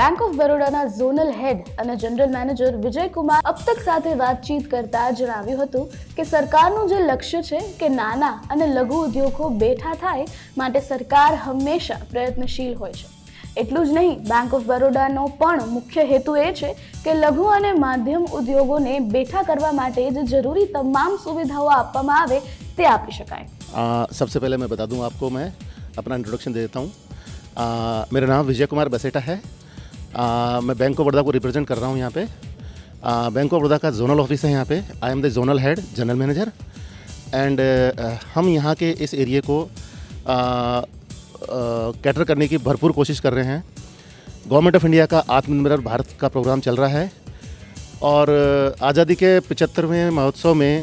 Bank of બરોડાના zonal હેડ અને general manager Vijay Kumar Abtak સાથે વાતચીત કરતા જણાવ્યું હતું કે સરકારનું જે લક્ષ્ય છે કે નાના અને લઘુ ઉદ્યોગો બેઠા થાય માટે સરકાર હંમેશા પ્રયત્નશીલ હોય છે। એટલું જ નહીં, બેંક ઓફ બરોડાનો પણ મુખ્ય હેતુ એ છે કે લઘુ અને માધ્યમ ઉદ્યોગોને બેઠા કરવા માટે જે જરૂરી તમામ સુવિધાઓ આપવામાં આવે તે આપી શકાય। सबसे पहले मैं बता दूं आपको, मैं अपना इंट्रोडक्शन दे देता हूं। मेरा नाम विजय कुमार बसेटा है। मैं बैंक ऑफ बड़ौदा को रिप्रेजेंट कर रहा हूं यहाँ पे। बैंक ऑफ बड़ौदा का जोनल ऑफिस है यहाँ पे। I am the zonal head, general manager. And हम यहाँ के इस एरिया को कैटर करने की भरपूर कोशिश कर रहे हैं। गवर्नमेंट ऑफ इंडिया का आत्मनिर्भर भारत का प्रोग्राम चल रहा है और आज़ादी के 75वें महोत्सव में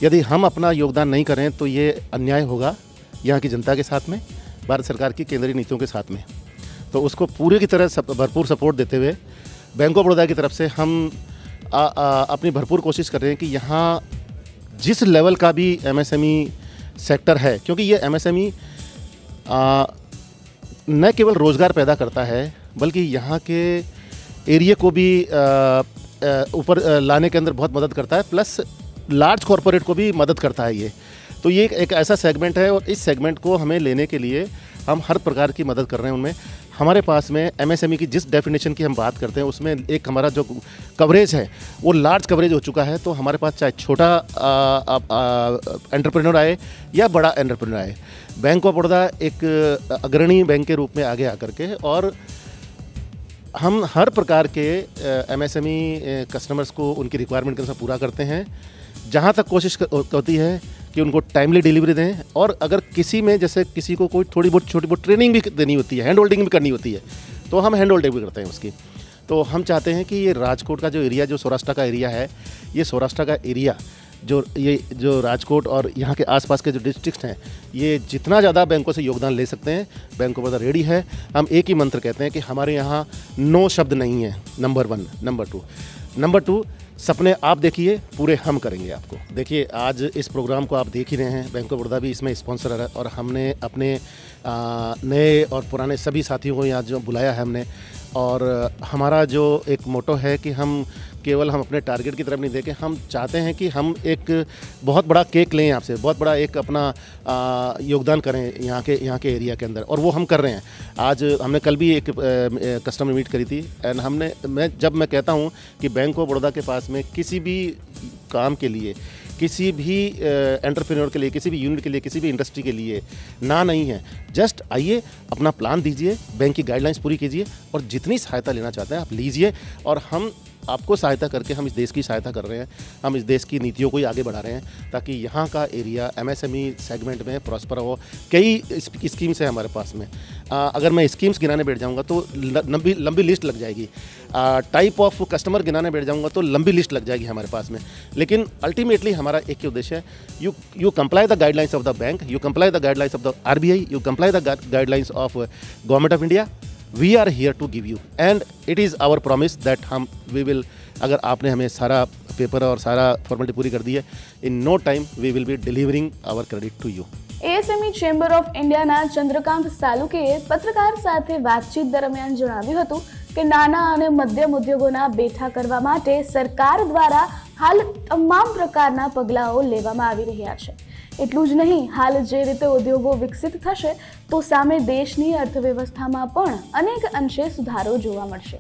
यदि हम अपना योगदान नहीं करें तो ये अन्याय होगा यहाँ की जनता के साथ में, भारत सरकार की केंद्रीय नीतियों के साथ में। तो उसको पूरे की तरह भरपूर सपोर्ट देते हुए बैंक ऑफ बड़ौदा की तरफ से हम अपनी भरपूर कोशिश कर रहे हैं कि यहाँ जिस लेवल का भी एमएसएमई सेक्टर है, क्योंकि ये एमएसएमई न केवल रोज़गार पैदा करता है बल्कि यहाँ के एरिया को भी ऊपर लाने के अंदर बहुत मदद करता है, प्लस लार्ज कॉरपोरेट को भी मदद करता है ये। तो ये एक ऐसा सेगमेंट है और इस सेगमेंट को हमें लेने के लिए हम हर प्रकार की मदद कर रहे हैं। उनमें हमारे पास में एमएसएमई की जिस डेफिनेशन की हम बात करते हैं उसमें एक हमारा जो कवरेज है वो लार्ज कवरेज हो चुका है। तो हमारे पास चाहे छोटा एंटरप्रेन्योर आए या बड़ा एंटरप्रेन्योर आए, बैंक ऑफ बड़ौदा एक अग्रणी बैंक के रूप में आगे आकर के और हम हर प्रकार के एमएसएमई कस्टमर्स को उनकी रिक्वायरमेंट के अनुसार पूरा करते हैं। जहाँ तक कोशिश होती है कि उनको टाइमली डिलीवरी दें, और अगर किसी में जैसे किसी को कोई थोड़ी बहुत छोटी बहुत ट्रेनिंग भी देनी होती है, हैंड होल्डिंग भी करनी होती है, तो हम हैंड होल्डिंग भी करते हैं उसकी। तो हम चाहते हैं कि ये राजकोट का जो एरिया, जो सौराष्ट्र का एरिया है, ये सौराष्ट्र का एरिया जो राजकोट और यहाँ के आसपास के जो डिस्ट्रिक्ट हैं, ये जितना ज़्यादा बैंकों से योगदान ले सकते हैं, बैंक ऑफ बड़ौदा रेडी है। हम एक ही मंत्र कहते हैं कि हमारे यहाँ नो शब्द नहीं है, नंबर 1। नंबर 2 सपने आप देखिए, पूरे हम करेंगे आपको। देखिए, आज इस प्रोग्राम को आप देख ही रहे हैं, बैंक ऑफ बड़ौदा भी इसमें स्पॉन्सर है और हमने अपने नए और पुराने सभी साथियों को यहाँ जो बुलाया है हमने। और हमारा जो एक मोटो है कि हम केवल हम अपने टारगेट की तरफ नहीं देखें, हम चाहते हैं कि हम एक बहुत बड़ा केक लें आपसे, बहुत बड़ा एक अपना योगदान करें यहाँ के एरिया के अंदर, और वो हम कर रहे हैं। आज हमने कल भी एक कस्टमर मीट करी थी एंड जब मैं कहता हूँ कि बैंक ऑफ बड़ौदा के पास में किसी भी काम के लिए, किसी भी एंटरप्रेन्योर के लिए, किसी भी यूनिट के लिए, किसी भी इंडस्ट्री के लिए ना नहीं है। जस्ट आइए, अपना प्लान दीजिए, बैंक की गाइडलाइंस पूरी कीजिए और जितनी सहायता लेना चाहते हैं आप लीजिए। और हम आपको सहायता करके हम इस देश की सहायता कर रहे हैं, हम इस देश की नीतियों को ही आगे बढ़ा रहे हैं ताकि यहाँ का एरिया एमएसएमई सेगमेंट में प्रॉस्पर हो। कई स्कीम्स है हमारे पास में। अगर मैं स्कीम्स गिनाने बैठ जाऊँगा तो लंबी लिस्ट लग जाएगी। टाइप ऑफ कस्टमर गिनाने बैठ जाऊँगा तो लंबी लिस्ट लग जाएगी हमारे पास में। लेकिन अल्टीमेटली हमारा एक ही उद्देश्य है, you comply the guidelines of the bank, you comply the guidelines of the RBI, you comply the guidelines of government of India. We are here to give you and it is our promise that we will, अगर आपने हमें सारा paper और सारा formality पूरी कर दी है, in no time we will be delivering our credit to you. ASME chamber of ઇન્ડિયાના ચંદ્રકાંત સાલુકેએ પત્રકાર સાથે વાતચીત દરમિયાન જણાવ્યું હતું કે નાના અને મધ્યમ ઉદ્યોગોના બેઠા કરવા માટે સરકાર દ્વારા હાલ તમામ પ્રકારના પગલાઓ લેવામાં આવી રહ્યા છે। એટલું જ નહીં, હાલ જે રીતે ઉદ્યોગો વિકસિત થશે તો સામે દેશની અર્થવ્યવસ્થામાં પણ અનેક અંશે સુધારો જોવા મળશે।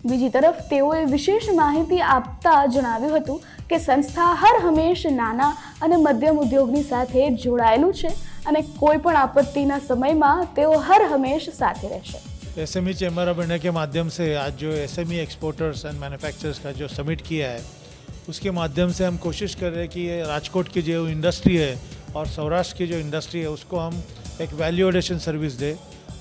બીજી તરફ તેઓએ વિશેષ માહિતી આપતા જણાવ્યું હતું કે સંસ્થા હર હંમેશ નાના અને મધ્યમ ઉદ્યોગની સાથે જોડાયેલું છે અને કોઈ પણ આપત્તિના સમયમાં તેઓ હર હંમેશ સાથે રહેશે। एसएमई चैम्बर ऑफ इंडिया के माध्यम से आज जो एसएमई एक्सपोर्टर्स एंड मैन्युफैक्चरर्स का जो समिट किया है, उसके माध्यम से हम कोशिश कर रहे हैं कि ये राजकोट की जो इंडस्ट्री है और सौराष्ट्र की जो इंडस्ट्री है उसको हम एक वैल्यू एडिशन सर्विस दें,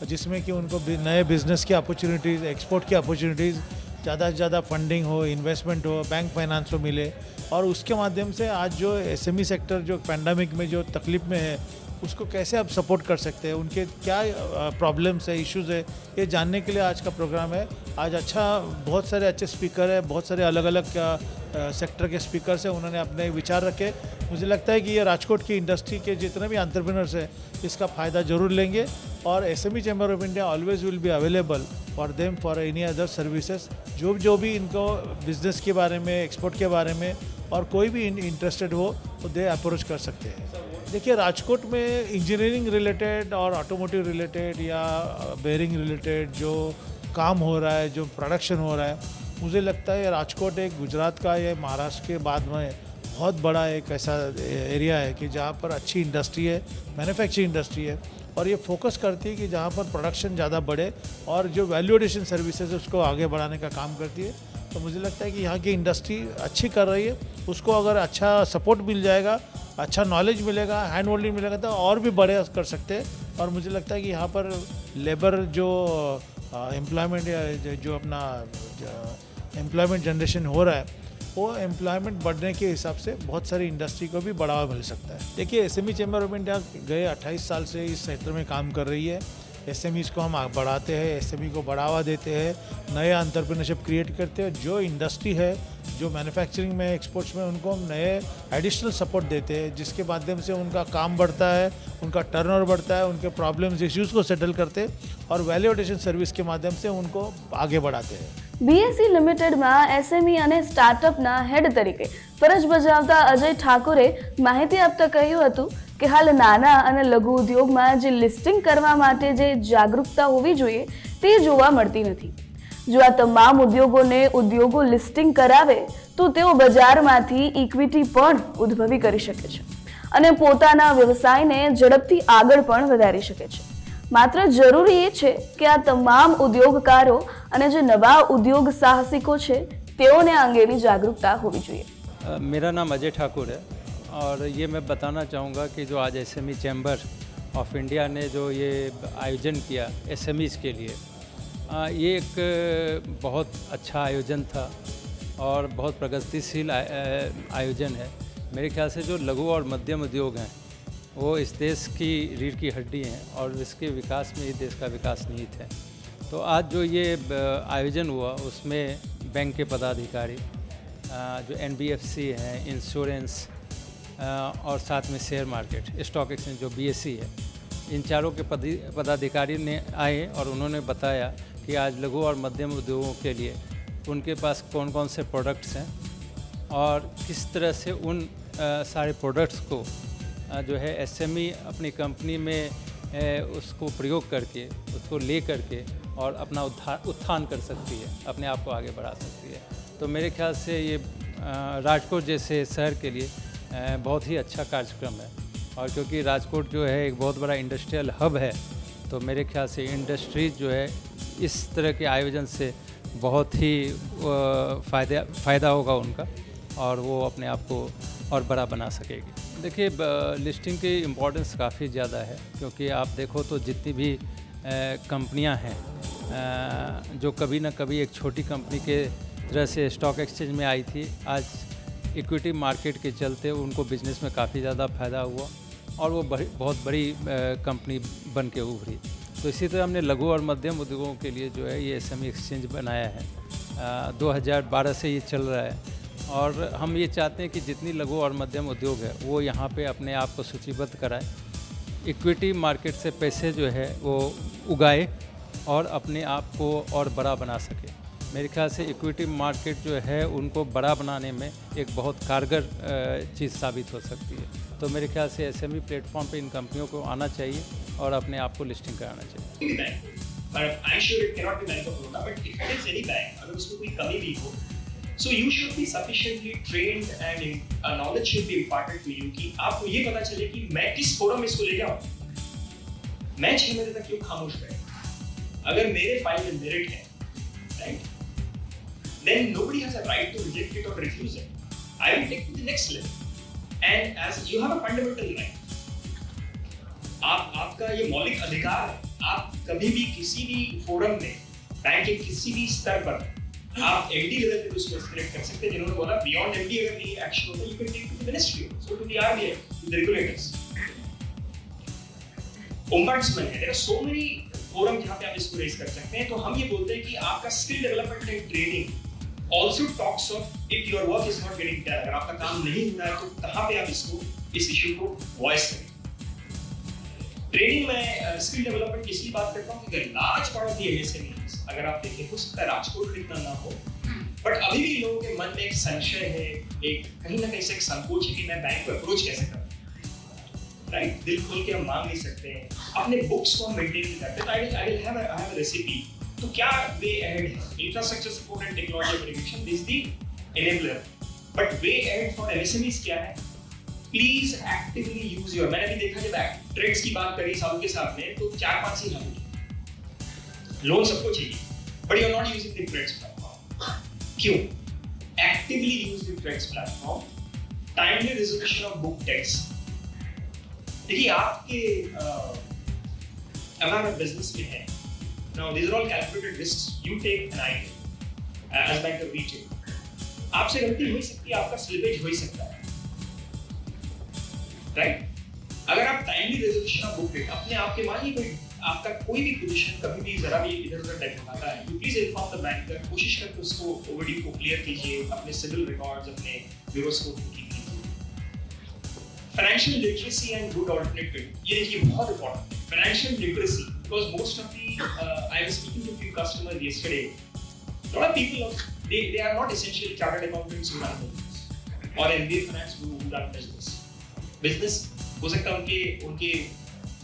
जिसमें कि उनको नए बिज़नेस की अपॉर्चुनिटीज़, एक्सपोर्ट की अपॉर्चुनिटीज़, ज़्यादा से ज़्यादा फंडिंग हो, इन्वेस्टमेंट हो, बैंक फाइनेंस हो मिले। और उसके माध्यम से आज जो एसएमई सेक्टर जो पैंडमिक में जो तकलीफ़ में है उसको कैसे आप सपोर्ट कर सकते हैं, उनके क्या प्रॉब्लम्स है, इश्यूज़ है, ये जानने के लिए आज का प्रोग्राम है। आज बहुत सारे अच्छे स्पीकर है, बहुत सारे अलग अलग सेक्टर के स्पीकर्स हैं, उन्होंने अपने विचार रखे। मुझे लगता है कि ये राजकोट की इंडस्ट्री के जितने भी एंटरप्रेन्योर्स हैं इसका फ़ायदा ज़रूर लेंगे। और SME chamber of India always will be available for them for any other services, जो भी इनको बिजनेस के बारे में, एक्सपोर्ट के बारे में और कोई भी इंटरेस्टेड हो तो दे अप्रोच कर सकते हैं। देखिए, राजकोट में इंजीनियरिंग रिलेटेड और ऑटोमोटिव रिलेटेड या बेयरिंग रिलेटेड जो काम हो रहा है, जो प्रोडक्शन हो रहा है, मुझे लगता है राजकोट एक गुजरात का या महाराष्ट्र के बाद में बहुत बड़ा एक ऐसा एरिया है कि जहाँ पर अच्छी इंडस्ट्री है, मैन्युफैक्चरिंग इंडस्ट्री है, और ये फोकस करती है कि जहाँ पर प्रोडक्शन ज़्यादा बढ़े और जो वैल्यू एडिशन सर्विसेज है उसको आगे बढ़ाने का काम करती है। तो मुझे लगता है कि यहाँ की इंडस्ट्री अच्छी कर रही है, उसको अगर अच्छा सपोर्ट मिल जाएगा, अच्छा नॉलेज मिलेगा, हैंड होल्डिंग मिलेगा तो और भी बड़े कर सकते हैं। और मुझे लगता है कि यहाँ पर लेबर जो एम्प्लॉयमेंट या जो अपना एम्प्लॉयमेंट जनरेशन हो रहा है, वो एम्प्लॉयमेंट बढ़ने के हिसाब से बहुत सारी इंडस्ट्री को भी बढ़ावा मिल सकता है। देखिए, SME चैम्बर ऑफ इंडिया गए 28 साल से इस क्षेत्र में काम कर रही है। SMEs को हम बढ़ाते हैं, SME को बढ़ावा देते हैं, नए एंटरप्रेन्योरशिप क्रिएट करते हैं। जो इंडस्ट्री है, जो मैन्युफैक्चरिंग में, एक्सपोर्ट्स में, उनको हम नए एडिशनल सपोर्ट देते हैं, जिसके माध्यम से उनका काम बढ़ता है, उनका टर्नओवर बढ़ता है, उनके प्रॉब्लम्स, इश्यूज़ को सेटल करते हैं और वैल्यू एडिशन सर्विस के माध्यम से उनको आगे बढ़ाते हैं। BSE લિમિટેડમાં SME અને સ્ટાર્ટઅપના હેડ તરીકે ફરજ બજાવતા અજય ઠાકોરે માહિતી આપતા કહ્યું હતું કે હાલ નાના અને લઘુ ઉદ્યોગમાં જે લિસ્ટિંગ કરવા માટે જે જાગૃતતા હોવી જોઈએ તે જોવા મળતી નથી। જો આ તમામ ઉદ્યોગોને ઉદ્યોગો લિસ્ટિંગ કરાવે તો તેઓ બજારમાંથી ઇક્વિટી પણ ઉદ્ભવી કરી શકે છે અને પોતાના વ્યવસાયને ઝડપથી આગળ પણ વધારી શકે છે। માત્ર જરૂરી એ છે કે આ તમામ ઉદ્યોગકારો અને જે નવા ઉદ્યોગ સાહસિકો છે તેઓને આ અંગેની જાગૃતતા હોવી જોઈએ। मेरा नाम अजय ठाकुर है और ये मैं बताना चाहूँगा कि जो आज SME चैम्बर ऑफ इंडिया ने जो ये आयोजन किया SMEs के लिए, ये एक बहुत अच्छा आयोजन था और बहुत प्रगतिशील आयोजन है। मेरे ख्याल से जो लघु और मध्यम उद्योग हैं वो इस देश की रीढ़ की हड्डी हैं और इसके विकास में ही देश का विकास निहित है। तो आज जो ये आयोजन हुआ उसमें बैंक के पदाधिकारी, जो NBFC हैं, इंश्योरेंस और साथ में शेयर मार्केट, स्टॉक एक्सचेंज जो BSE है, इन चारों के पदाधिकारी ने आए और उन्होंने बताया कि आज लघु और मध्यम उद्योगों के लिए उनके पास कौन कौन से प्रोडक्ट्स हैं और किस तरह से उन सारे प्रोडक्ट्स को जो है SME अपनी कंपनी में उसको प्रयोग करके, उसको ले करके और अपना उत्थान कर सकती है, अपने आप को आगे बढ़ा सकती है। तो मेरे ख्याल से ये राजकोट जैसे शहर के लिए बहुत ही अच्छा कार्यक्रम है। और क्योंकि राजकोट जो है एक बहुत बड़ा इंडस्ट्रियल हब है, तो मेरे ख्याल से इंडस्ट्रीज जो है इस तरह के आयोजन से बहुत ही फ़ायदा होगा उनका और वो अपने आप को और बड़ा बना सकेगी। देखिए, लिस्टिंग की इम्पोर्टेंस काफ़ी ज़्यादा है, क्योंकि आप देखो तो जितनी भी कंपनियां हैं जो कभी ना कभी एक छोटी कंपनी के तरह से स्टॉक एक्सचेंज में आई थी, आज इक्विटी मार्केट के चलते उनको बिजनेस में काफ़ी ज़्यादा फ़ायदा हुआ और वो बहुत बड़ी कंपनी बन के उभरी। तो इसी तरह हमने लघु और मध्यम उद्योगों के लिए जो है ये SME एक्सचेंज बनाया है। 2012 से ये चल रहा है और हम ये चाहते हैं कि जितनी लघु और मध्यम उद्योग है वो यहाँ पे अपने आप को सूचीबद्ध कराए, इक्विटी मार्केट से पैसे जो है वो उगाए और अपने आप को और बड़ा बना सके। मेरे ख्याल से इक्विटी मार्केट जो है उनको बड़ा बनाने में एक बहुत कारगर चीज़ साबित हो सकती है। तो मेरे ख्याल से SME प्लेटफॉर्म पे इन कंपनियों को आना चाहिए और अपने आप को लिस्टिंग कराना चाहिए। But I'm sure it cannot be Bank of Baroda, but if it is any bank, अगर उसको कोई कमी भी हो, so you should be sufficiently trained and knowledge should be imparted to you कि आपको ये पता चले कि मैं किस फोरम में इसको ले जाऊँ, मैं 6 महीने तक क्यों खामोश रहे। अगर मेरे फाइल में मेरिट है, right, then nobody has a right to reject it or refuse it. I will take to the next level, and as you have a fundamental right, आपका ये मौलिक अधिकार है। आप कभी भी किसी भी फोरम में, बैंक के किसी भी स्तर पर आप MD लेवल पे उसको एस्केलेट कर सकते हैं। जिन्होंने बोला बियॉन्ड MD अगर नहीं एक्शन होता, you can take to the ministry, so to the RBI, to the regulators. Ombudsman है, there are so many forum जहां पे आप इसको रेज कर सकते हैं। तो हम ये बोलते हैं कि आपका skill development and training also talks of if your work is not getting done. अगर आपका काम नहीं हो रहा है तो कहां पे आप इसको, इस इशू को वॉइस करें। ट्रेनिंग में स्किल डेवलपमेंट की इसलिए बात करता हूँ कि large part of the MSMEs अगर आप देखें हो सकता है राजकोट में इतना ना हो, बट अभी भी लोगों के मन में एक संशय है, एक कहीं ना कहीं से एक संकोच है कि मैं बैंक को अप्रोच कैसे करूँ, राइट? दिल खोल के हम मांग नहीं सकते हैं, अपने बुक्स को हम मेंटेन नहीं करते। I will have a recipe. तो क्या वे अहेड है? Infrastructure support and technology application is the enabler, but way ahead for MSMEs क्या है? प्लीज एक्टिवली यूज योर, मैंने भी देखा जब ट्रेड्स की बात करी साहब के सामने तो 4-5 ही हाथ लोन सबको चाहिए, but you are not using the trades platform. क्यों? Actively use the trades platform, timely resolution of book debts. देखिए आपके अगर आप बिजनेस में है, now these are all calculated risks you take and I take as banker retail. आपसे गलती हो सकती है, आपका स्लिपेज हो सकता है, राइट? अगर आप timely resolution of book debt अपने आप के मानिए कोई आपका कोई भी पोजीशन कभी भी जरा भी इधर उधर टाइप होता है, you please inform the banker, कोशिश करके उसको ओवरड्यू को क्लियर कीजिए, अपने सिविल रिकॉर्ड्स अपने ब्यूरोस को कीप कीजिए। Financial literacy and good alternative, ये देखिए बहुत इंपॉर्टेंट है financial literacy, because most of the I was speaking to few customers yesterday, lot of people they are not essentially chartered accountants who run business or MBA finance who run business. Business हो सकता है उनके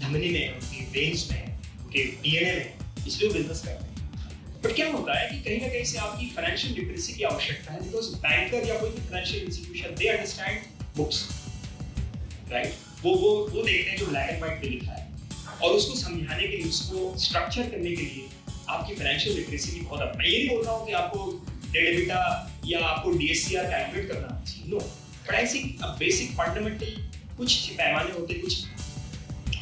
धमनी में, उनके veins में, उनके DNA में, इसलिए बिजनेस करते हैं। बट क्या होता है कि कहीं ना कहीं से आपकी फाइनेंशियल लिटरेसी की आवश्यकता है, बिकॉज बैंकर या कोई भी financial institution they understand books, right? वो देखते हैं जो ब्लैक एंड व्हाइट पे लिखा है, और उसको समझाने के लिए, उसको स्ट्रक्चर करने के लिए आपकी फाइनेंशियल लिटरेसी की बहुत। मैं ये नहीं बोल रहा हूँ कि आपको डेट डेबिटा या आपको डीएससीआर कैलकुलेट करना चाहिए, no, but I think a basic fundamental कुछ पैमाने होते हैं, कुछ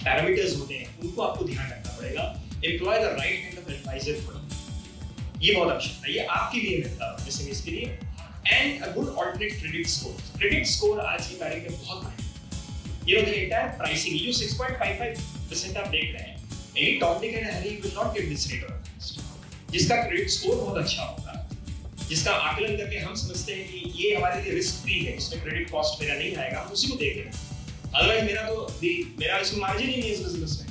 पैरामीटर्स होते हैं, उनको आपको ध्यान रखना पड़ेगा। Employ the right kind of advisor for ये बहुत आवश्यक है, ये आपके लिए रहता है एसएमईज के लिए। And a good alternate credit score, credit score आज की तारीख में बहुत मायने, ये द एंटायर प्राइसिंग, ये जो 6.55% आप देख रहे हैं, any top Dick and Harry will not get this rate of interest. जिसका क्रेडिट स्कोर बहुत अच्छा होगा, जिसका आकलन करके हम समझते हैं कि ये हमारे लिए रिस्क फ्री है, इसमें क्रेडिट कॉस्ट मेरा नहीं आएगा, हम उसी को देखें। अदरवाइज मेरा इसमें मार्जिन ही नहीं है इस बिजनेस में।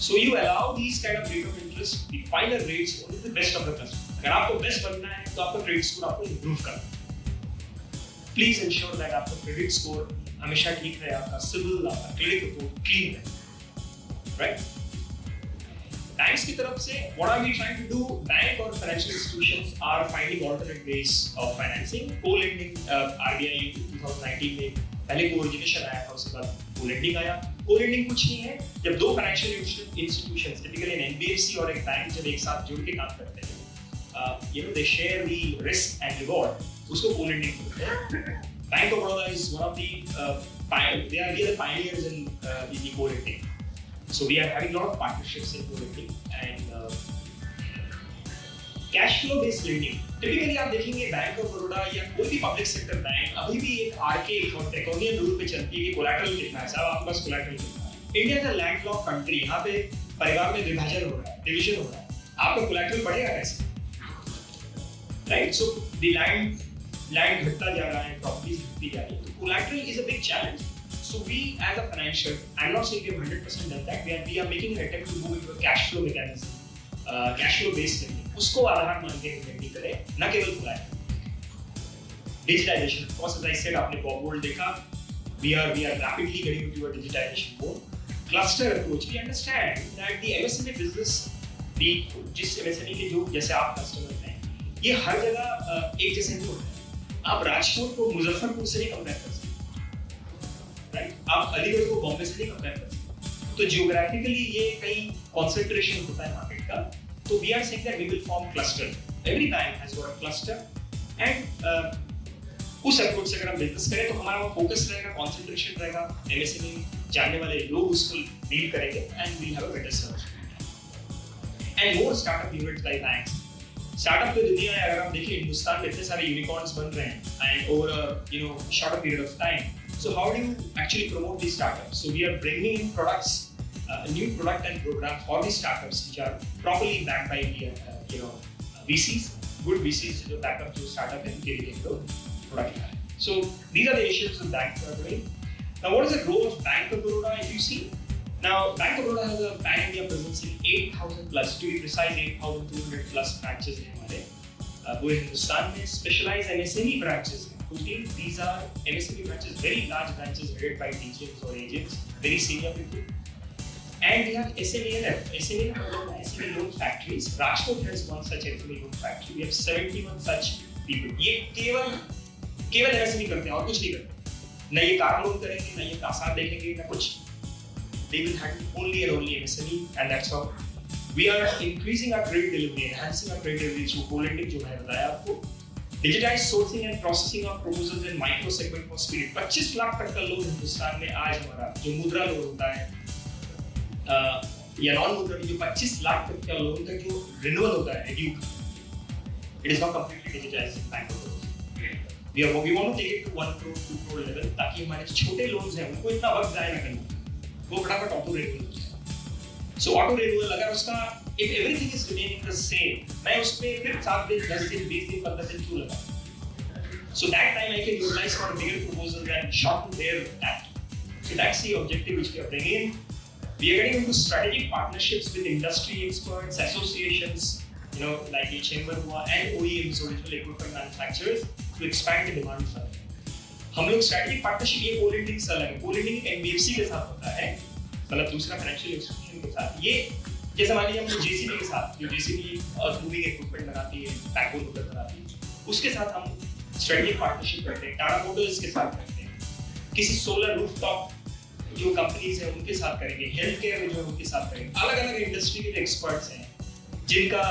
So you allow these kind of rate of interest, the final rates only the best of the customer. अगर आपको बेस्ट बनना है तो आपका क्रेडिट स्कोर आपको इंप्रूव करना है। प्लीज इंश्योर दैट आपका क्रेडिट स्कोर हमेशा ठीक रहे, आपका सिविल, आपका क्रेडिट रिपोर्ट क्लीन रहे, राइट? बैंक्स की तरफ से what are we trying to do? Bank और financial institutions are finding alternate ways of financing. Co-lending, RBI 2019 में पहले को-ओरिजिनेशन आया था, उसके बाद को-लेंडिंग आया। को-लेंडिंग कुछ नहीं है, जब दो financial institutions, typically an NBFC और एक बैंक जब एक साथ जुड़ के काम करते हैं, you know, they share the risk and reward, उसको को-लेंडिंग बोलते हैं। Bank of Baroda is one of the they are the pioneers in the co-lending. So we are having a lot of partnerships in co-lending and cash flow based lending. Typically आप देखेंगे bank of Baroda या कोई भी public sector bank अभी भी एक R K और draconian rule पे चलती है कि कोलैटरल कितना है, साहब आपके पास कोलैटरल कितना है। India is a landlocked country, यहाँ पे परिवार में विभाजन हो रहा है, डिवीजन हो रहा है, आपका कोलैटरल बढ़ेगा कैसे, राइट? सो द लैंड घटता जा रहा है, प्रॉपर्टीज घटती जा रही है, तो collateral is a big challenge. So we as a financial, I'm not saying we have 100% done that, we are making an attempt to move into a cash flow mechanism, cash flow based lending. उसको आधार मान के lending करें, न केवल collateral. Digitization, of course, as I said, आपने Bob देखा, we are rapidly getting into a digitization mode. Cluster approach, we understand that the MSME business, जिस MSME के जो जैसे आप कस्टमर हैं, ये हर जगह एक जैसे नहीं होता है. आप राजकोट को मुजफ्फरपुर से नहीं कंपेयर कर सकते, राइट? आप अलीगढ़ को बॉम्बे से नहीं कंपेयर कर सकते. तो जियोग्राफिकली ये कहीं कंसंट्रेशन होता है मार्केट का. तो we are saying that we will form cluster. Every bank has got a cluster and उस अप्रोच से अगर हम बिजनेस करें तो हमारा फोकस रहेगा, कंसंट्रेशन रहेगा, एमएसएमई जानने वाले लोग उसको डील करेंगे and we have a better service and more startup units by banks. Startup की दुनिया है, अगर हम देखें हिंदुस्तान में इतने सारे यूनिकॉर्न्स बन रहे हैं and over short period of time. So how do you actually promote these startups? So we are bringing in products, a new product and program for these startups which are properly backed by VCs, good VCs to back up to startup and get into product line. So these are the initiatives the banks are doing. Now what is the role of Bank of Baroda if you see? Now, Bank of Baroda has a pan-India presence in 8,000 plus, to be precise, 8,200 plus branches हैं हमारे पूरे हिंदुस्तान में. Specialized MSME branches हैं 14. These are MSME branches, very large branches headed by DGMs or agents, very senior people. And we have SME&F. SME loan factories. Rajkot has one such SME loan factory. We have 71 such people. ये केवल MSME करते हैं और कुछ नहीं करते. न ये कार लोन करेंगे, न ये कासार देखेंगे, न कुछ. They will handle only and only MSME, and that's how we are increasing our credit delivery, enhancing our credit delivery through co-lending जो मैंने बताया आपको. Digitized sourcing and processing of proposals in micro segment for Spirit. 25 lakh तक का loan Hindustan में आज हमारा जो मुद्रा लोन होता है या नॉन मुद्रा जो 25 लाख तक का लोन का जो रिन्यूअल होता है due, it is not completely digitized in Bank of Baroda. We want to take it to 1 crore 2 crore level, ताकि हमारे छोटे लोन्स हैं उनको इतना वक्त जाया ना करना, वो फटाफट ऑटो रिन्यूअल हो जाए. सो ऑटो रिन्यूअल अगर उसका if everything is remaining the same, मैं उस पे फिर 7 दिन 10 दिन 20 दिन 15 दिन क्यों लगा? So that time I can utilize for bigger proposals and shorten their act. So that's the objective which we are bringing in. We are getting into strategic partnerships with industry experts, associations, like the chamber and OEMs, original equipment manufacturers, to expand the demand further. हम लोग strategic partnership ये co-lending से अलग है. Co-lending एक NBFC के साथ होता है, मतलब दूसरा financial institution के साथ. ये जैसे मान लीजिए हम JCB के साथ, जो JCB earth moving equipment बनाती है, backhoe loader बनाती है, उसके साथ हम strategic partnership करते हैं. टाटा मोटर्स के साथ करते हैं. किसी solar rooftop जो कंपनीज हैं उनके साथ करेंगे, हेल्थ केयर में जो उनके साथ करेंगे. अलग अलग इंडस्ट्री के एक्सपर्ट्स हैं जिनका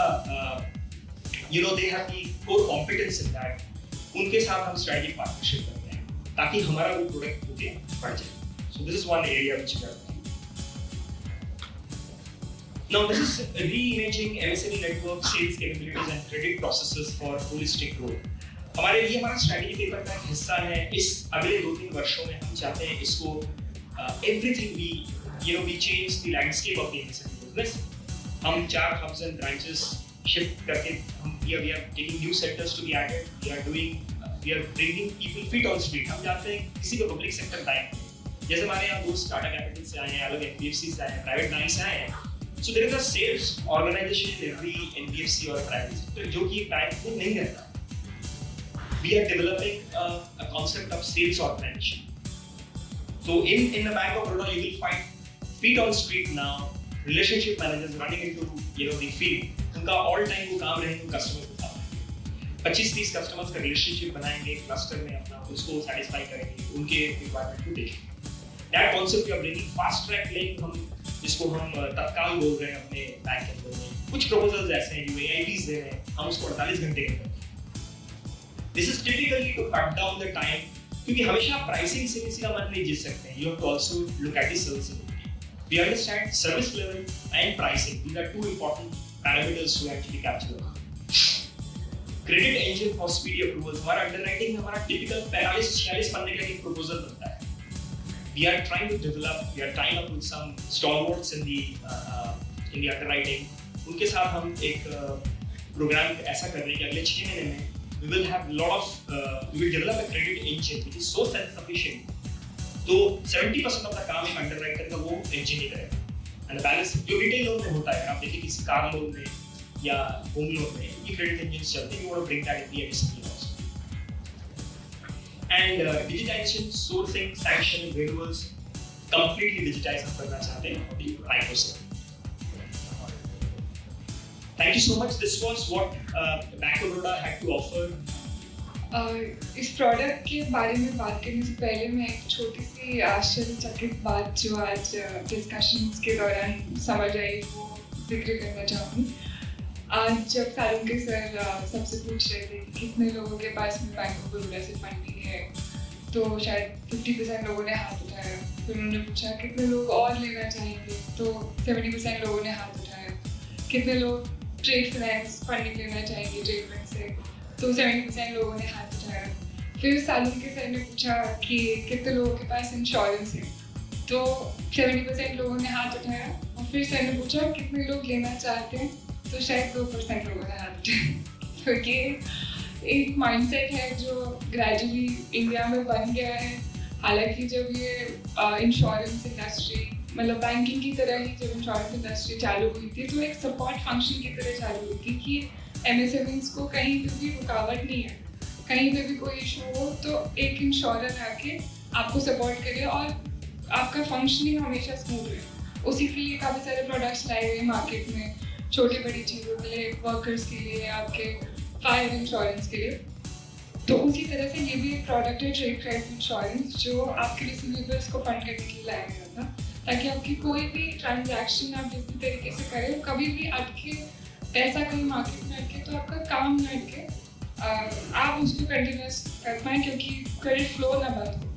they have the core competence in that, उनके साथ हम स्ट्रेटेजिक पार्टनरशिप करते हैं ताकि हमारा वो प्रोडक्ट होके बढ़ जाए. So this is one area which we are doing. Now this is reimagining MSME network sales capabilities and credit processes for holistic growth. हमारे लिए हमारा स्ट्रेटेजी पेपर का एक हिस्सा है. इस अगले 2-3 वर्षों में हम चाहते हैं इसको everything we change the landscape of the MSME business. हम 4 hubs and branches shift करके we are taking new sectors to be added. We are bringing people feet on street. हम जानते हैं किसी को public sector बैंक, जैसे हमारे यहाँ दोस्त टाटा कैपिटल से आए हैं, अलग NBFC से आए हैं, प्राइवेट बैंक से आए हैं. So there is a sales organization in every NBFC or private sector जो कि बैंक में नहीं रहता. We are developing a concept of sales organization. So in the Bank of Baroda, you will find feet on street now, relationship managers running into the field. उनका all time वो काम रहेगा customer के साथ. 25-30 customers का relationship बनाएंगे cluster में, अपना उसको सेटिस्फाई करेंगे, उनके रिक्वायरमेंट को देखेंगे. That concept we are bringing fast track lane, हम जिसको हम तत्काल बोल रहे हैं अपने बैंक के अंदर में. कुछ proposals ऐसे हैं जो AITs दे रहे हैं, हम उसको 48 घंटे के अंदर. This is typically to cut down the time, क्योंकि हमेशा प्राइसिंग से किसी का मन नहीं जीत सकते हैं. You have to also look at the serviceability. We understand service level and pricing. These are 2 important parameters to actually capture. Credit engine for speedy approvals. हमारा underwriting हमारा typical 45-46 पन्ने का एक proposal बनता है. We are trying to develop. We are tying up with some stalwarts in the underwriting. उनके साथ हम एक प्रोग्राम ऐसा कर रहे हैं कि अगले 6 महीने में we will develop a credit engine which is so self-sufficient. तो 70% of the काम एक underwriter का वो engine ही करेगा. And the balance जो retail loan में होता है, आप देखिए किसी कार लोन में या होम लोन में ये credit engines चलते हैं. We want to bring that in the MSME also. And digitization, sourcing, sanction, renewals, completely digitized हम करना चाहते हैं for the micro sector. Thank you so much. This was what Bank of Baroda had to offer. इस product के बारे में बात करने से पहले मैं एक छोटी सी आश्चर्यचकित बात जो आज डिस्कशंस के दौरान समझ आई वो जिक्र करना चाहूँगी. आज जब सालुंके सर सबसे पूछ रहे थे कि कितने लोगों के पास में बैंक ऑफ बड़ौदा से फंडिंग है, तो शायद 50% लोगों ने हाथ उठाया. फिर उन्होंने पूछा कितने लोग और लेना चाहेंगे, तो 70% लोगों ने हाथ उठाया. कितने लोग ट्रेड फाइनेंस फंडिंग लेना चाहेंगे ट्रेड बैंक से, तो 70% लोगों ने हाथ उठाया. फिर सालुंके सर ने पूछा कि कितने लोगों के पास इंश्योरेंस है, तो 70% लोगों ने हाथ उठाया. और फिर सर ने पूछा कितने लोग लेना चाहते हैं, तो शायद 2% लोगों ने हाथ उठाया. तो ये एक माइंडसेट है जो ग्रेजुअली इंडिया में बन गया है. हालांकि जब ये इंश्योरेंस इंडस्ट्री मतलब बैंकिंग की तरह ही जब इंश्योरेंस इंडस्ट्री चालू हुई थी तो एक सपोर्ट फंक्शन की तरह चालू हुई थी कि MSMEs को कहीं पे भी रुकावट नहीं है, कहीं पे भी कोई इशू हो तो एक इंश्योरर आके आपको सपोर्ट करे और आपका फंक्शनिंग हमेशा स्मूथ रहे। उसी के लिए काफ़ी सारे प्रोडक्ट्स लाए हुए मार्केट में, छोटी बड़ी चीज़ों के लिए, वर्कर्स के लिए, आपके फायर इंश्योरेंस के लिए। तो उसी तरह से ये भी एक प्रोडक्ट है ट्रेड क्रेडिट इंश्योरेंस जो आपके रिसीवेबल्स को फंड करने के लिए लाया गया था, ताकि आपकी कोई भी ट्रांजैक्शन आप जिस भी तरीके से करें कभी भी अटके, पैसा कहीं मार्केट में अटके तो आपका काम ना अटके, आप उसको कंटिन्यूस कर पाएँ क्योंकि क्रेडिट फ्लो ना बंद हो।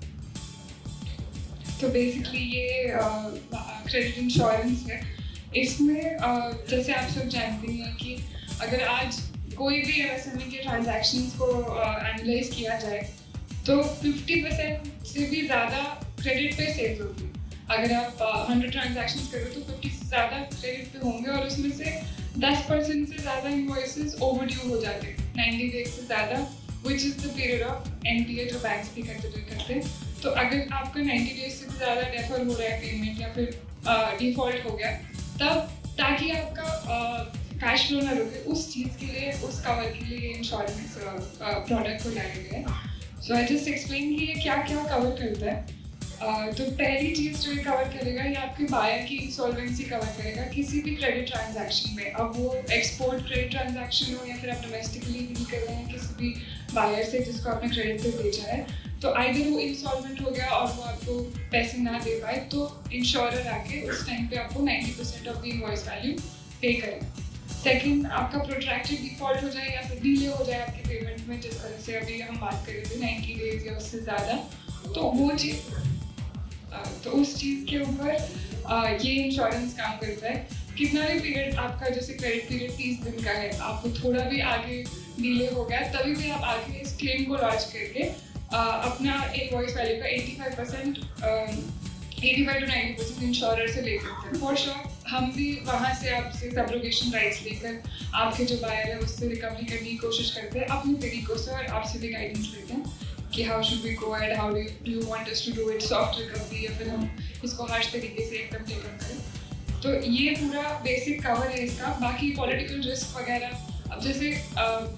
तो बेसिकली ये क्रेडिट इंश्योरेंस है। इसमें जैसे आप सब जानते हैं कि अगर आज कोई भी MSME के ट्रांजैक्शंस को एनालाइज किया जाए तो 50% से भी ज़्यादा क्रेडिट पे सेल्स होगी। अगर आप 100 ट्रांजैक्शंस करो तो 50 से ज़्यादा क्रेडिट पे होंगे और उसमें से 10% से ज़्यादा इनवॉइसेस ओवरड्यू हो जाते हैं 90 डेज से ज़्यादा, which is the period of NPA जो बैंक्स भी कंसिडर करते हैं। तो अगर आपका 90 डेज से ज़्यादा डेफर हो रहा है पेमेंट या फिर डिफ़ॉल्ट हो गया, तब ताकि आपका कैश फ्लो ना रुके, उस चीज़ के लिए, उस कवर के लिए इंश्योरेंस प्रोडक्ट को लाया गया है। सो आई जस्ट एक्सप्लेन कि ये क्या क्या कवर करता है। तो पहली चीज़ जो ये कवर करेगा, ये आपके बायर की इंसॉल्वेंसी कवर करेगा किसी भी क्रेडिट ट्रांजैक्शन में, अब वो एक्सपोर्ट क्रेडिट ट्रांजैक्शन हो या फिर आप डोमेस्टिकली डील कर रहे हैं किसी भी बायर से जिसको आपने क्रेडिट पे भेजा है, तो आइदर वो इंसॉल्वेंट हो गया और वो आपको पैसे ना दे पाए तो इंश्योरर आके उस टाइम पे आपको 90% ऑफ द इनवॉइस वैल्यू पे करेगा। सेकंड, आपका प्रोट्रैक्टेड डिफॉल्ट हो जाए या फिर डिले हो जाए आपके पेमेंट में, जिस तरह से अभी हम बात कर रहे थे 90 डेज या उससे ज़्यादा, तो वो चीज़ तो उस चीज़ के ऊपर ये इंश्योरेंस काम करता है। कितना भी पीरियड आपका, जैसे क्रेडिट पीरियड 30 दिन का है, आपको थोड़ा भी आगे डिले हो गया तभी भी आप आगे इस क्लेम को लॉन्च करके अपना इनवॉइस वैल्यू का 85% 85 to 90% इंश्योरर से ले सकते हैं। फॉर श्योर हम भी वहाँ से आपसे सब्रोगेशन राइट्स लेकर आपके जो बायर है उससे रिकवरी करने की कोशिश करते हैं अपने तरीकों से, और आपसे भी गाइडेंस लेते हैं कि how should we go and how do you want us to do it, soft recovery या फिर हम इसको हार्श तरीके से एकदम टेकअप करें। तो ये पूरा बेसिक कवर है इसका। बाकी पॉलिटिकल रिस्क वगैरह, अब जैसे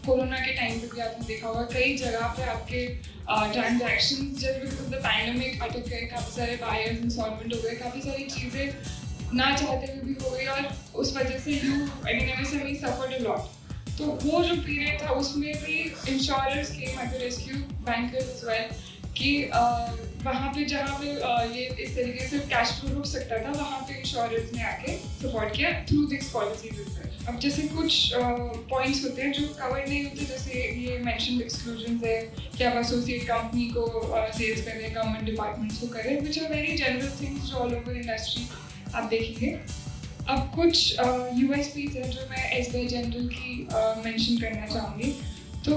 कोरोना के टाइम पे भी आपने देखा होगा कई जगह पे आपके ट्रांजैक्शन जब बिकॉज द पैंडेमिक अटक गए, काफ़ी सारे बायर्स इंसॉल्वेंट हो गए, काफ़ी सारी चीज़ें ना चाहते हुए भी हो गई और उस वजह से MSME सफर्ड अ लॉट। तो वो जो पीरियड था उसमें भी insurers came at the rescue, bankers as well, कि वहाँ पे जहाँ पे ये इस तरीके से कैश फ्लो रुक सकता था वहाँ पे इंश्योरर्स ने आके सपोर्ट किया थ्रू दिस पॉलिसीज। अब जैसे कुछ पॉइंट्स होते हैं जो कवर नहीं होते, जैसे ये मेंशन्ड एक्सक्लूजन्स है कि आप एसोसिएट कंपनी को सेल्स करें, गवर्नमेंट डिपार्टमेंट्स को करें, which are very general things जो ऑल ओवर इंडस्ट्री आप देखेंगे। अब कुछ USPs है जो मैं SBI जनरल की मेंशन करना चाहूँगी। तो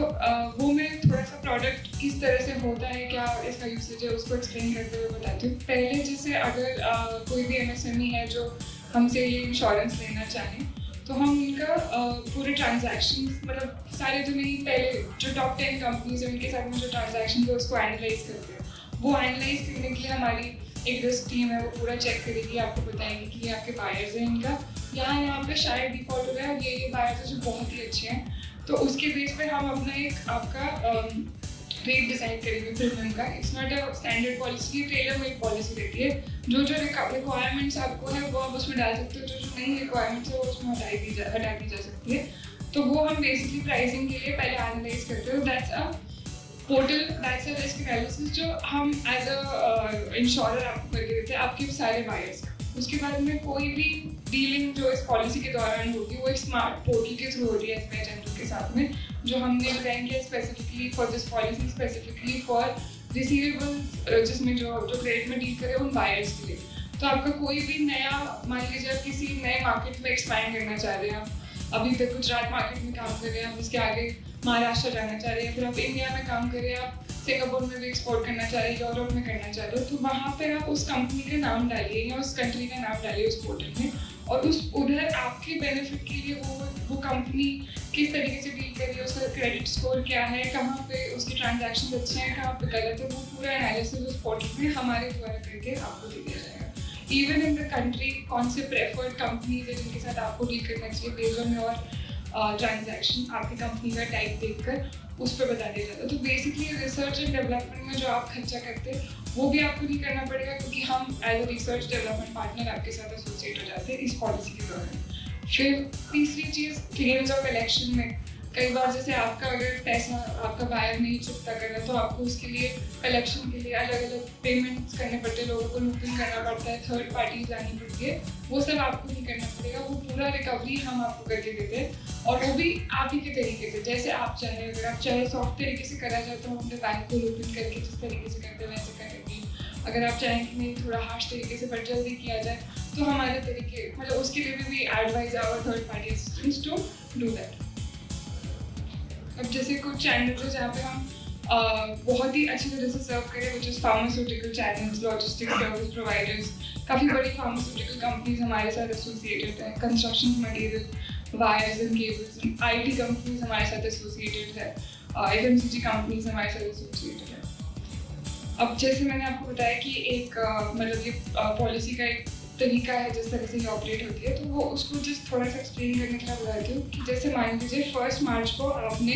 वो मैं थोड़ा सा प्रोडक्ट किस तरह से होता है, क्या इसका यूसेज है, उसको एक्सप्लेन करते हुए बताती हूँ। पहले जैसे अगर कोई भी MSME है जो हमसे ये इंश्योरेंस लेना चाहें तो हम उनका पूरे ट्रांजैक्शन, मतलब सारे जो मेरी पहले जो टॉप 10 कंपनीज हैं उनके साथ में जो ट्रांजैक्शन है उसको एनालाइज करते हैं। वो एनालाइज करने के लिए हमारी एक रिस्क टीम है, वो पूरा चेक करेगी, आपको बताएंगे कि ये आपके बायर्स हैं, इनका यहाँ पे शायद डिफॉल्ट हो गया और ये बायर्स हैं जो बहुत ही अच्छे हैं, तो उसके बेस पर हम अपना एक आपका रेट डिसाइड करेंगे प्रीमियम का। It's not a standard policy, tailor made policy रहती है। जो जो रिक्वायरमेंट्स आपको है वो आप उसमें डाल सकते हो, जो जो नई रिक्वायरमेंट्स है वो उसमें हटा दी जा सकती है। तो वो हम बेसिकली प्राइसिंग के लिए पहले एनालाइज करते हो। That's a portal, that's a risk analysis जो हम एज अ इंश्योरर आपको करके देते हैं आपके सारे बायर्स। उसके बाद में कोई भी डीलिंग जो इस पॉलिसी के दौरान होगी वो एक स्मार्ट पोर्टल के थ्रू हो रही है SBI जनरल के साथ में, जो हमने डिजाइन किया specifically for this policy, specifically for receivable, जिसमें जो क्रेडिट में डील करे उन बायर्स के लिए। तो आपका कोई भी नया, मान लीजिए आप किसी नए मार्केट में एक्सपैंड करना चाह रहे हैं, आप अभी तक गुजरात मार्केट में काम कर रहे हैं, आप उसके आगे महाराष्ट्र जाना चाह रहे हैं, फिर आप इंडिया में काम कर रहे हैं, आप सिंगापुर में भी एक्सपोर्ट करना चाह रहे हैं, यूरोप में करना चाह रहे हो, तो वहाँ पे आप उस कंपनी का नाम डालिए या उस कंट्री का नाम डालिए उस पोर्टल में, और उस उधर आपके बेनिफिट के लिए वो कंपनी किस तरीके से डील कर रही है, उसका क्रेडिट स्कोर क्या है, कहाँ पे उसके ट्रांजैक्शन अच्छे हैं, कहाँ पे गलत है, वो पूरा एनालिसिस उस पोर्टल में हमारे द्वारा करके आपको दे दिया जाएगा। इवन इन द कंट्री कौन से प्रेफर्ड कंपनीज है जिनके साथ आपको डील करना चाहिए बेस्ड ऑन योर ट्रांजैक्शन, आपकी कंपनी का टाइप देखकर उस पर बता दिया जाता है। तो बेसिकली रिसर्च एंड डेवलपमेंट में जो आप खर्चा करते हैं वो भी आपको नहीं करना पड़ेगा, क्योंकि हम as a research development partner आपके साथ एसोसिएट हो जाते हैं इस पॉलिसी के दौरान। फिर तीसरी चीज़ क्लेम्स और कलेक्शन में कई बार जैसे आपका अगर पैसा आपका बायर नहीं चुकता कर रहा तो आपको उसके लिए कलेक्शन के लिए अलग अलग पेमेंट्स करने पड़ते हैं, लोगों को लूपिंग करना पड़ता है, थर्ड पार्टीज आनी पड़ती है, वो सब आपको नहीं करना पड़ेगा। वो पूरा रिकवरी हम आपको करके देते हैं और वो भी आप ही के तरीके से जैसे आप चाहें। अगर आप चाहे सॉफ्ट तरीके से करा जाए तो हम अपने बैंक को लूपिंग करके जिस तरीके से करते हैं वैसे करेंगे। अगर आप चाहें कि नहीं थोड़ा हार्श तरीके से बट जल्दी किया जाए तो हमारे तरीके मतलब उसके लिए भी advise our third party assistants to do that. अब जैसे कुछ चैनल्स है जहाँ पे हम बहुत ही अच्छी तरह से सर्व करें, which is pharmaceutical channels, logistics service providers, काफ़ी बड़ी फार्मास्यूटिकल कंपनीज हमारे साथ एसोसिएटेड है, construction material, wires and cables, IT companies हमारे साथ एसोसिएटेड है, FMCG कंपनीज हमारे साथ एसोसिएटेड है। अब जैसे मैंने आपको बताया कि एक मतलब ये पॉलिसी का एक तरीका है जिस तरह से ये ऑपरेट होती है, तो वो उसको जस्ट थोड़ा सा एक्सप्लेन करने के लिए बताती हूँ कि जैसे मान लीजिए 1 मार्च को आपने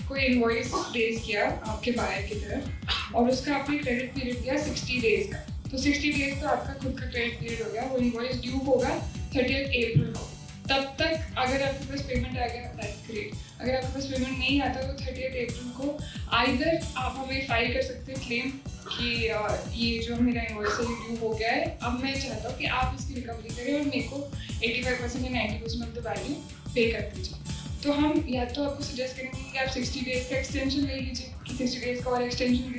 कोई इनवॉइस रेज किया आपके बायर की तरफ और उसका आपने क्रेडिट पीरियड दिया 60 डेज का, तो 60 डेज तो आपका खुद का क्रेडिट पीरियड हो गया। वो इनवॉइस ड्यू होगा 30 अप्रैल को, तब तक अगर आपके पास पेमेंट आ गया दैट्स ग्रेट। अगर आपके पास पेमेंट नहीं आता तो 30 अप्रैल को आइदर आप हमें फाइल कर सकते हैं क्लेम कि ये जो मेरा इनवॉइस है ड्यू हो गया है, अब मैं चाहता हूँ कि आप इसकी रिकवरी करें और मेरे को 85% या 90% ऑफ द वैल्यू पे कर दीजिए। तो हम या तो आपको सजेस्ट करेंगे कि आप 60 डेज का एक्सटेंशन ले लीजिए कि 60 डेज का और एक्सटेंशन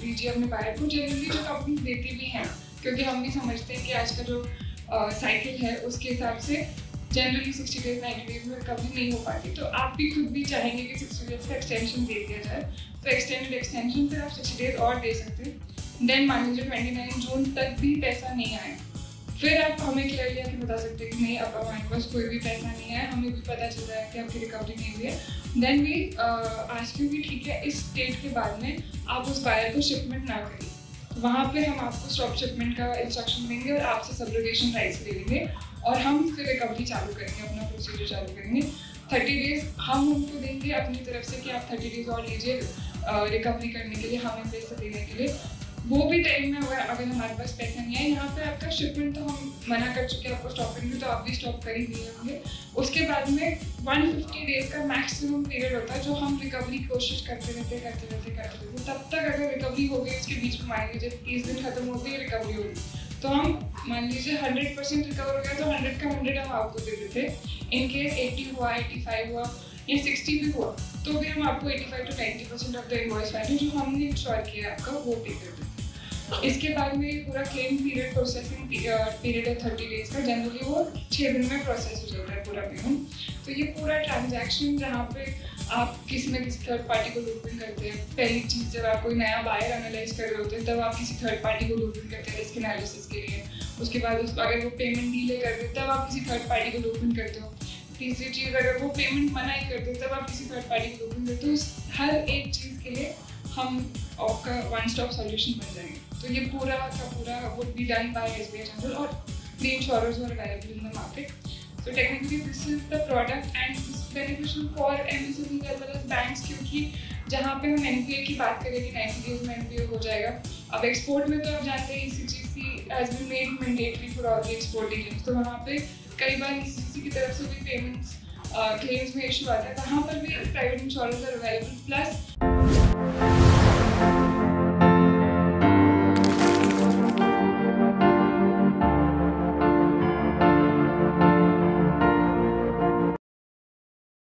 दीजिए अपने बायर को। जनरली जो कंपनी देती भी हैं, क्योंकि हम भी समझते हैं कि आज का जो साइकिल है उसके हिसाब से जनरली 60 डेज 90 डेज में रिकवरी नहीं हो पाती, तो आप भी खुद भी चाहेंगे कि 60 डेज का एक्सटेंशन दे दिया जाए, तो एक्सटेंडेड एक्सटेंशन फिर आप 60 डेज और दे सकते हैं। देन मान लीजिए 29 जून तक भी पैसा नहीं आए, फिर आप हमें क्लियरली आके बता सकते हैं कि नहीं अब हमारे पास कोई भी पैसा नहीं है, हमें भी पता चल रहा है कि आपकी रिकवरी नहीं हुई है। देन भी आज भी ठीक है, इस डेट के बाद में आप उस बायर को शिपमेंट ना करिए, वहाँ पे हम आपको स्टॉप शिपमेंट का इंस्ट्रक्शन देंगे और आपसे सब्रोगेशन राइट्स ले लेंगे और हम फिर रिकवरी चालू करेंगे, अपना प्रोसीजर चालू करेंगे। 30 डेज हम उनको देंगे अपनी तरफ से कि आप 30 डेज और लीजिए रिकवरी करने के लिए, हमें पैसा देने के लिए। वो भी टाइम में अगर हमारे पास पैसा नहीं है, यहाँ पे आपका शिपमेंट तो हम मना कर चुके हैं आपको स्टॉप करेंगे, तो आप भी स्टॉप कर ही दिए होंगे। उसके बाद में 150 डेज का मैक्सिमम पीरियड होता है जो हम रिकवरी कोशिश करते रहते। तब तक अगर रिकवरी हो गई, उसके बीच में मान लीजिए 30 दिन खत्म हो गई, रिकवरी होगी, तो हम मान लीजिए 100% रिकवर हो गया तो 100 का 100 हम आपको दे देते। इन केस 80 हुआ, 85 हुआ या 60 भी हुआ तो भी हम आपको 85 to 90% of the invoice value जो हमने इंश्योर किया है आपका वो पे कर देते हैं। इसके बाद में पूरा क्लेम पीरियड प्रोसेसिंग पीरियड है 30 डेज का, जनरली वो 6 दिन में प्रोसेस हो जाता है पूरा पेमेंट। तो ये पूरा ट्रांजैक्शन जहाँ पे आप किसी न किसी थर्ड पार्टी को लूपिंग करते हैं, पहली चीज़ जब आप कोई नया बायर एनालाइज कर रहे होते हैं तब आप किसी थर्ड पार्टी को लूपिंग करते हैं रिस्क एनालिसिस के लिए। उसके बाद अगर वो पेमेंट डीले कर दे तब आप किसी थर्ड पार्टी को लूपिंग करते हो। तीसरी चीज़, अगर वो पेमेंट मना ही कर दे तब आप किसी थर्ड पार्टी को लूपिंग करते हो। हर एक चीज़ के लिए हम आपका वन स्टॉप सॉल्यूशन बन जाएंगे। तो ये पूरा का पूरा would be done by SBI general और the insurers who are available in the market. So technically this is the product and this is beneficial for MSMEs as well as banks, क्योंकि जहाँ पे हम NPA की बात करें कि 90 days में NPA हो जाएगा। अब एक्सपोर्ट में तो आप जानते हैं ECGC has been made mandatory for all the export agents, तो वहाँ पे कई बार ECGC की तरफ से भी पेमेंट्स क्लेम्स में इशू आता है, वहाँ पर भी private insurance are available. Plus